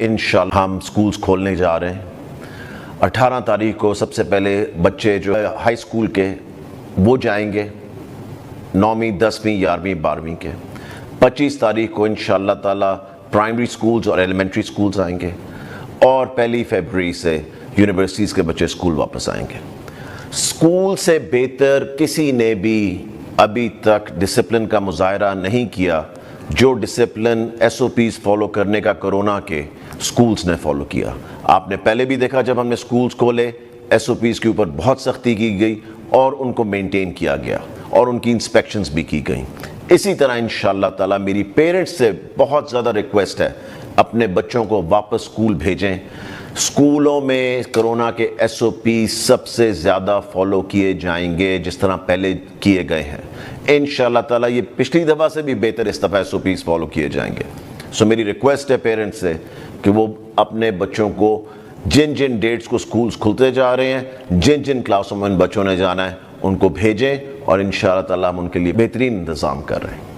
انشاءاللہ ہم سکولز کھولنے جا رہے ہیں۔ 18 تاریخ کو سب سے پہلے بچے جو ہائی سکول کے وہ جائیں گے، 9ویں 10ویں 11ویں 12ویں کے۔ 25 تاریخ کو انشاءاللہ تعالی پرائمری سکولز اور ایلیمنٹری سکولز آئیں گے، اور 1 فروری سے یونیورسٹیز کے بچے سکول واپس آئیں گے۔ سکول سے بہتر کسی نے بھی ابھی تک ڈسپلن کا مظاہرہ نہیں کیا جو ڈسپلن SOPs فالو کرنے کا کرونا کے سکولز نے فالو کیا۔ آپ نے پہلے بھی دیکھا جب ہم نے سکولز کھولے SOPs کے اوپر بہت سختی کی گئی اور ان کو مینٹین کیا گیا اور ان کی انسپیکشنز بھی کی گئیں۔ اسی طرح انشاءاللہ تعالی میری پیرنٹس سے بہت زیادہ ریکویسٹ ہے، اپنے بچوں کو واپس سکول بھیجیں۔ سکولوں میں کرونا کے SOPs سب سے زیادہ فالو کیے جائیں گے جس طرح پہلے کیے گئے ہیں۔ انشاءاللہ تعالی یہ پچھلی دفعہ سے بھی بہتر اس دفعہ SOPs فالو کیے جائیں گے۔ میری ریکویسٹ ہے پیرنٹس سے کہ وہ اپنے بچوں کو جن جن ڈیٹس کو سکولز کھلتے جا رہے ہیں، جن جن کلاسوں میں ان بچوں نے جانا ہے ان کو بھیجیں، اور انشاءاللہ تعالی ہم ان کے لیے بہترین انتظام کر رہے ہیں۔